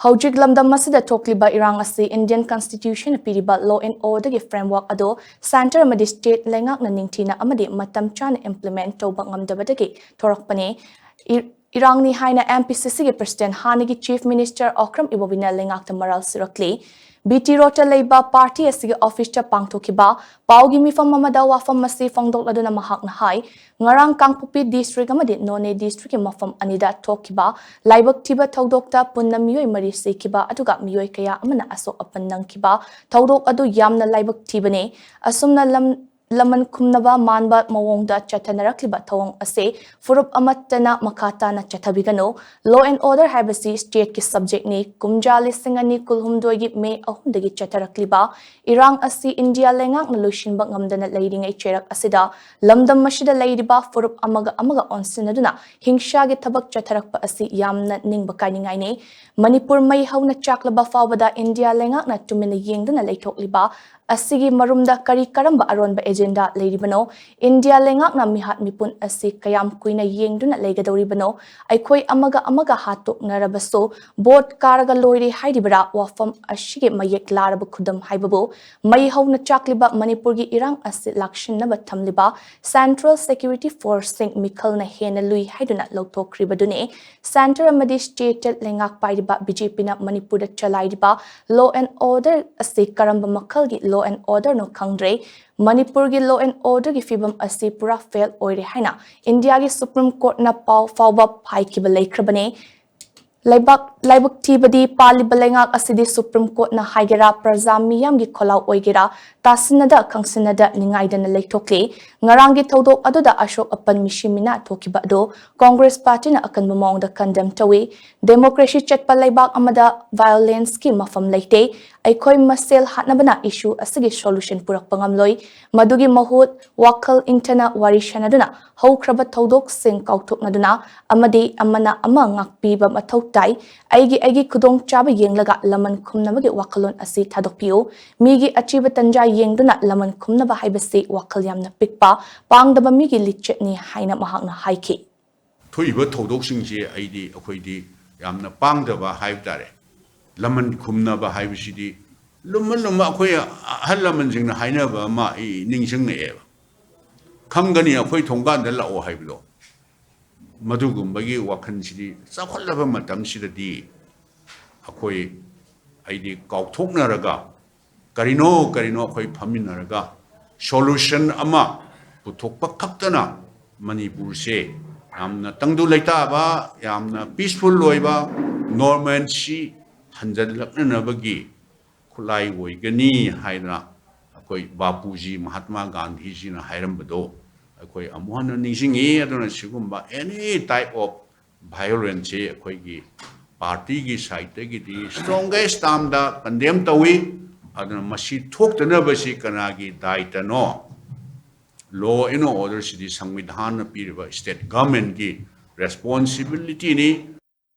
Hojik lamdam masida tokliba irang asi Indian Constitution piriba law and order gi framework ado center amadi state Leingak na ningthina amadi matam chana implement toba ngamdabadagi thorakpane irang ni haina Mpcc gi president hanigi chief minister Okram Ibobi na Leingak ta Maral Shirakli BT Rota Leiba Party asigi office cha pangthokiba paugi mifam mamada wafam masi fongdok laduna mahak na hai ngarang Kangpupi district amadi None district mafam anida thokiba laibak tiba thodokta punna miyoi mari sekiba aduga miyoi kaya amana asok apannang kiba thodok adu yamna laibak tibane asumna laman kumnaba manba mawongda chatanarakliba thawong ase furup amatana makata na chathabigano law and order habasi state ki subject ni kumjali singani kulhumdoi gi me ahundagi chatarakliba irang asi India Leingak na lushinba ngamdana leidingai cherak asida lamdam mashida leidiba furup amaga onsinaduna hingsha gi thabak chatharakpa asi yamna ningba kaningai ne Manipur mai hauna chaklaba fawada India Leingak na tumina yengduna leithokliba asigi marumda kari karamba aronba agenda leiribano India Leingak na mihat mipun asi kayam kuina yengduna leigadoribano aikhoi amaga hatok narabaso board karaga loire haidibra wafam ashige mayek laraba khudam haibabu mai hauna chakliba Manipur gi irang asi lakshinaba thamliba Central Security Force sing mikhal na hena lui haiduna lothokribadune center amadi state Leingak paidiba BJP na Manipur da chalaidiba law and order asi karamba makhal gi law and order no khangdre Manipur gi law and order gi fibam asi pura fail oire haina India gi Supreme Court na fawba phaikiba leikrabane laibak tibadi paliba Leingak asidi Supreme Court na haigera praja miyam gi kholau oigera tasinada khangsinada ningaidana leithokle ngarangi thodok aduda Ashok Apan mishimina thokiba do Congress Party na akanba mawngda condemn tawi democracy chatpa laibak amada violence ki mafam leite aikhoi masel hatnabana issue asigi solution purak pangamloi madugi mahut wakhal intana warishanaduna haukraba thodok sing kauthoknaduna amadi amana ama ngakpiba mathau tai aigi khudong chaba yenglaga laman khumnabagi wakhalon asi thadokpiu migi achiba tanja yengduna laman khumnaba haibasi wakhal yamna pikpa pangdaba migi lichetni haina mahakna haiki thoiba thodoksinje aidi akhoidi yamna pangdaba haibtare laman khumnaba haibisidi lumma akhoi halaman jingna hainaba ma ningsingna eba khangani akhoi thonggan da lao haiblo madugumbai wakhansidi chakhallaba matamsidadi akhoi aidi kauthoknaraga karino akhoi phaminaraga solution ama puthokpa khaktana Manipur se yamna tangdu leitaba yamna peaceful loiba normalcy hanjalaknabagi khulai oigani haina akhoi Bapuji Mahatma Gandhi ji na hairambado akhoi amuhana ningsingi aduna sigumba any type of violence akhoi gi party gi side gi di strongest time da condemn tawi aduna masi thoktana basi kanagi daita no law and order sidi samvidhan piriba state government gi responsibility ni